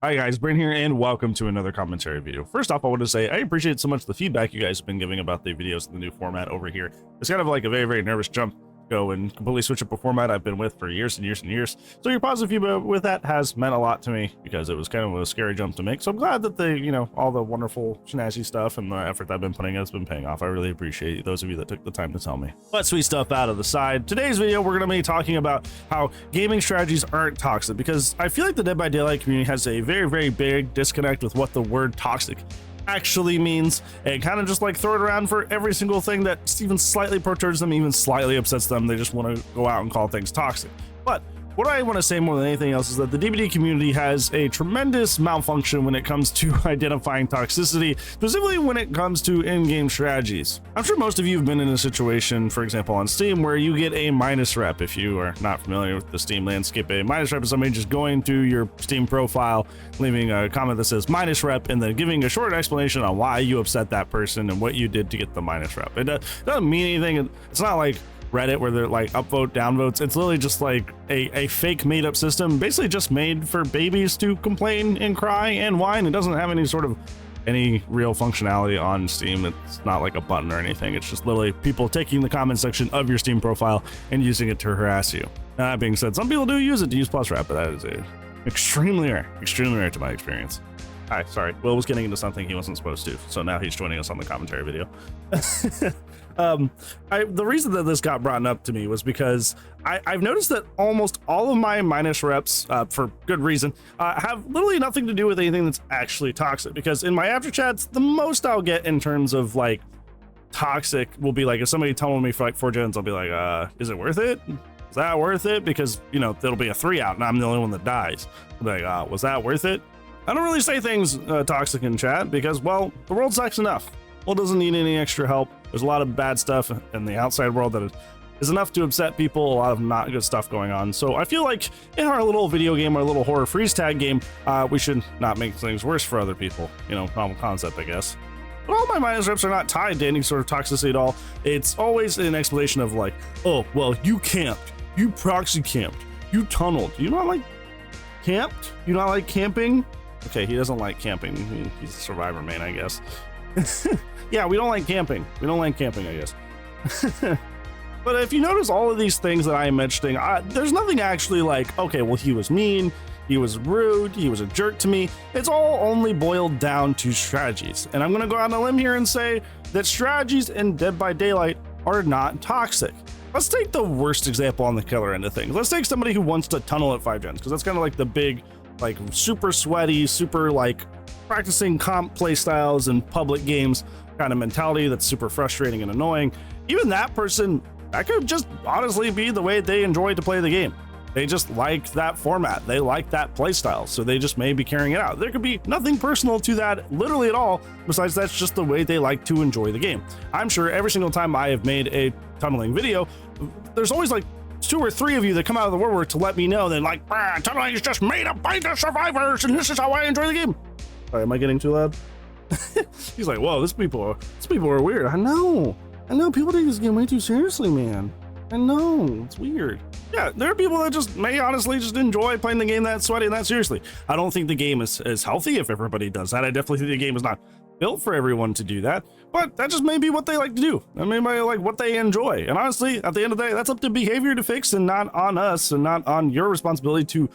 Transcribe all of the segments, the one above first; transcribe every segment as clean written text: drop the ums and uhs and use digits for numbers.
Hi guys, Brent here, and welcome to another commentary video. First off, I want to say I appreciate so much the feedback you guys have been giving about the videos in the new format over here. It's kind of like a very nervous jump to go and completely switch up a format I've been with for years and years. So your positive feedback with that has meant a lot to me because it was kind of a scary jump to make. So I'm glad that all the wonderful snazzy stuff and the effort that I've been putting in has been paying off. I really appreciate those of you that took the time to tell me. But sweet stuff out of the side. Today's video, we're going to be talking about how gaming strategies aren't toxic, because I feel like the Dead by Daylight community has a very big disconnect with what the word toxic actually means, and kind of just like throw it around for every single thing that even slightly perturbs them, even slightly upsets them. They just want to go out and call things toxic. But what I want to say more than anything else is that the DBD community has a tremendous malfunction when it comes to identifying toxicity, specifically when it comes to in-game strategies. I'm sure most of you have been in a situation, for example on Steam, where you get a minus rep. If you are not familiar with the Steam landscape, a minus rep is somebody just going to your Steam profile, leaving a comment that says minus rep, and then giving a short explanation on why you upset that person and what you did to get the minus rep. It doesn't mean anything. It's not like Reddit where they're like upvote, downvotes. It's literally just like a fake made up system, basically just made for babies to complain and cry and whine. It doesn't have any real functionality on Steam. It's not like a button or anything. It's just literally people taking the comment section of your Steam profile and using it to harass you. Now, that being said, some people do use it to use plus rep, but that is extremely rare to my experience. Hi, sorry, Will was getting into something he wasn't supposed to, so now he's joining us on the commentary video. The reason that this got brought up to me was because I've noticed that almost all of my minus reps, for good reason, have literally nothing to do with anything that's actually toxic. Because in my after chats, the most I'll get in terms of like toxic will be like if somebody telling me for like 4 gens, I'll be like, is it worth it? Is that worth it? Because there'll be a 3 out and I'm the only one that dies. I'll be like, was that worth it? I don't really say things toxic in chat because, well, the world sucks enough. World doesn't need any extra help. There's a lot of bad stuff in the outside world that is enough to upset people, a lot of not good stuff going on. So I feel like in our little video game, our little horror freeze tag game, we should not make things worse for other people. Novel concept, I guess. But all my minus reps are not tied to any sort of toxicity at all. It's always an explanation of like, oh, well, you camped, you proxy camped, you tunneled. You not like camped? You not like camping? Okay, he doesn't like camping. He's a survivor main, I guess. Yeah, we don't like camping. We don't like camping, I guess. But if you notice all of these things that I am mentioning, there's nothing actually like, okay, well, he was mean, he was rude, he was a jerk to me. It's all only boiled down to strategies. And I'm going to go out on a limb here and say that strategies in Dead by Daylight are not toxic. Let's take the worst example on the killer end of things. Let's take somebody who wants to tunnel at 5 gens, because that's kind of like the big, like super sweaty, super like practicing comp playstyles in public games kind of mentality that's super frustrating and annoying. Even that person, that could just honestly be the way they enjoy to play the game. They just like that format. They like that playstyle, so they just may be carrying it out. There could be nothing personal to that literally at all, besides that's just the way they like to enjoy the game. I'm sure every single time I have made a tunneling video, there's always like 2 or 3 of you that come out of the woodwork to let me know that like, tunneling is just made up by the survivors and this is how I enjoy the game. Sorry, am I getting too loud? He's like, whoa, these people are weird. I know, people take this game way too seriously, man. I know, it's weird. Yeah, there are people that just may honestly just enjoy playing the game that sweaty and that seriously. I don't think the game is healthy if everybody does that. I definitely think the game is not built for everyone to do that, but that just may be what they like to do. That may be like what they enjoy. And honestly, at the end of the day, that's up to behavior to fix and not on us and not on your responsibility to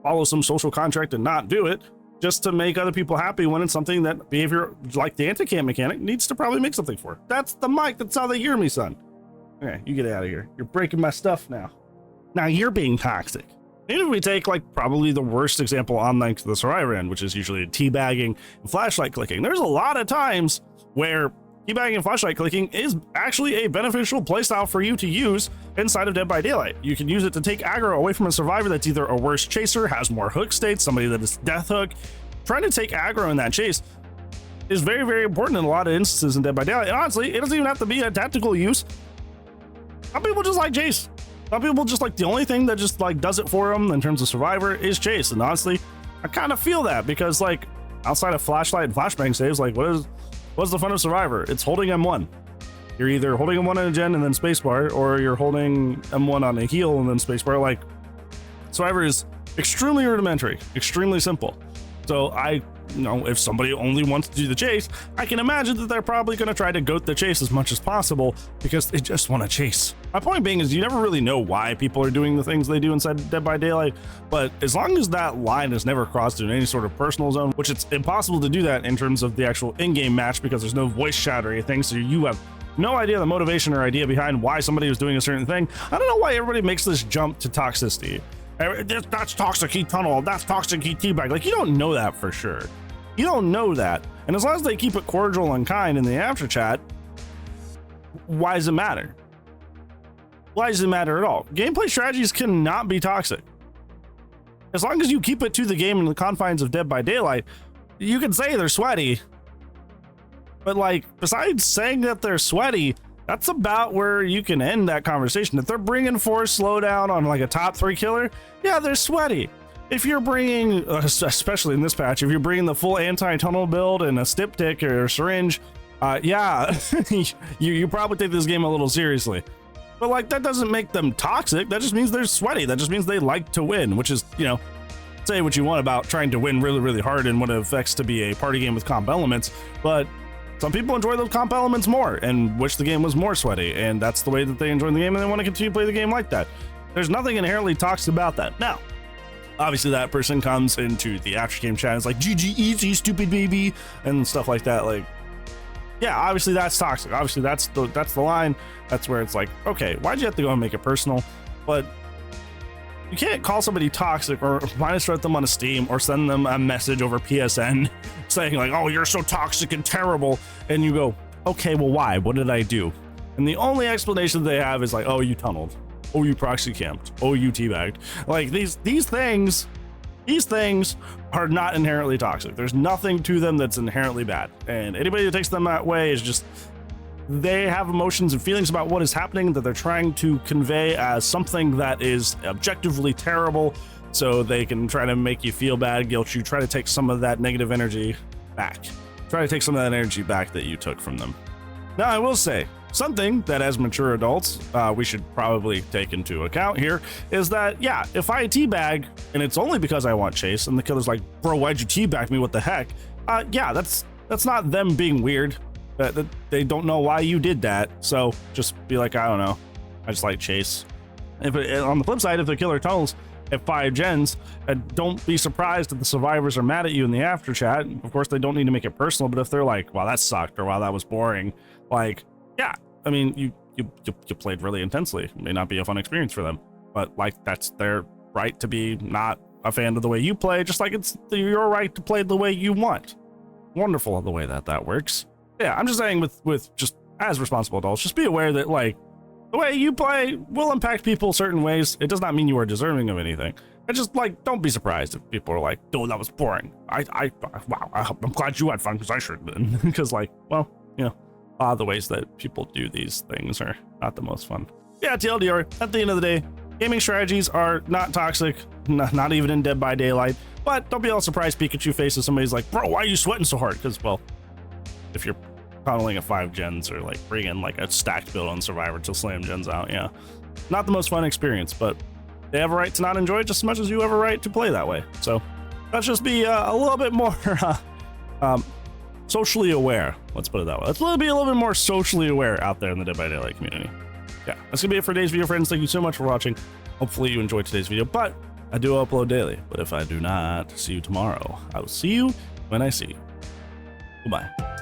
follow some social contract and not do it. Just to make other people happy when it's something that behavior, like the anti-camp mechanic, needs to probably make something for. That's the mic. That's how they hear me, son. Okay, you get out of here. You're breaking my stuff now. Now you're being toxic. Even if we take like probably the worst example on like the survivor end, which is usually teabagging and flashlight clicking. There's a lot of times where teabagging and flashlight clicking is actually a beneficial playstyle for you to use inside of Dead by Daylight. You can use it to take aggro away from a survivor that's either a worse chaser, has more hook states, somebody that is death hook. Trying to take aggro in that chase is very important in a lot of instances in Dead by Daylight. And honestly, it doesn't even have to be a tactical use. Some people just like chase. Some people just like the only thing that just like does it for them in terms of survivor is chase. And honestly, I kind of feel that because like outside of flashlight and flashbang saves, like what's the fun of survivor? It's holding M1. You're either holding M1 on a gen and then spacebar, or you're holding M1 on a heal and then spacebar. Like survivor is extremely rudimentary, extremely simple. So if somebody only wants to do the chase, I can imagine that they're probably going to try to goat the chase as much as possible because they just want to chase. My point being is you never really know why people are doing the things they do inside Dead by Daylight, but as long as that line is never crossed in any sort of personal zone, which it's impossible to do that in terms of the actual in-game match because there's no voice chat or anything, so you have no idea the motivation or idea behind why somebody was doing a certain thing. I don't know why everybody makes this jump to toxicity. That's toxic, he tunnel, that's toxic, he teabag. Like, you don't know that for sure. You don't know that. And as long as they keep it cordial and kind in the after chat, why does it matter? Why does it matter at all? Gameplay strategies cannot be toxic. As long as you keep it to the game in the confines of Dead by Daylight, you can say they're sweaty. But like, besides saying that they're sweaty, that's about where you can end that conversation. If they're bringing force slowdown on like a top 3 killer, yeah, they're sweaty. If you're bringing, especially in this patch, if you're bringing the full anti-tunnel build and a stiptych or a syringe, yeah, you probably take this game a little seriously. But like, that doesn't make them toxic. That just means they're sweaty. That just means they like to win, which is, say what you want about trying to win really, really hard and what it affects to be a party game with comp elements, but some people enjoy those comp elements more and wish the game was more sweaty, and that's the way that they enjoy the game and they want to continue to play the game like that. There's nothing inherently toxic about that. Now, obviously that person comes into the after game chat and is like, GG easy, stupid baby, and stuff like that. Like, yeah, obviously that's toxic. Obviously that's the line. That's where it's like, okay, why'd you have to go and make it personal? But you can't call somebody toxic or minus threat them on a Steam or send them a message over PSN saying like, oh, you're so toxic and terrible. And you go, okay, well, why? What did I do? And the only explanation they have is like, oh, you tunneled. Oh, you proxy camped. Oh, you teabagged. Like these things are not inherently toxic. There's nothing to them that's inherently bad. And anybody that takes them that way is just, they have emotions and feelings about what is happening that they're trying to convey as something that is objectively terrible, so they can try to make you feel bad, guilt you, try to take some of that negative energy back. Try to take some of that energy back that you took from them. Now, I will say, something that as mature adults, we should probably take into account here is that, yeah, if I teabag and it's only because I want chase and the killer's like, bro, why'd you teabag me? What the heck? Yeah, that's not them being weird. That they don't know why you did that, so just be like, I don't know, I just like chase. On the flip side, if the killer tunnels at 5 gens, don't be surprised if the survivors are mad at you in the after chat. Of course, they don't need to make it personal, but if they're like, wow, that sucked, or wow, that was boring, like, yeah, I mean, you played really intensely. It may not be a fun experience for them, but like, that's their right to be not a fan of the way you play, just like it's your right to play the way you want. Wonderful the way that works. Yeah, I'm just saying with just as responsible adults, just be aware that like the way you play will impact people certain ways. It does not mean you are deserving of anything. And just like, don't be surprised if people are like, dude, that was boring. Wow, I'm glad you had fun because I should have been. Because like, well, the ways that people do these things are not the most fun. Yeah, TLDR, at the end of the day, gaming strategies are not toxic, not even in Dead by Daylight. But don't be all surprised Pikachu faces somebody's like, bro, why are you sweating so hard? Because, well, if you're tunneling at 5 gens or like bringing like a stacked build on Survivor to slam gens out, yeah, not the most fun experience, but they have a right to not enjoy it just as much as you have a right to play that way. So let's just be a little bit more socially aware. Let's put it that way. Let's be a little bit more socially aware out there in the Dead by Daylight community. Yeah, that's gonna be it for today's video, friends. Thank you so much for watching. Hopefully you enjoyed today's video, but I do upload daily. But if I do not see you tomorrow, I will see you when I see you. Goodbye.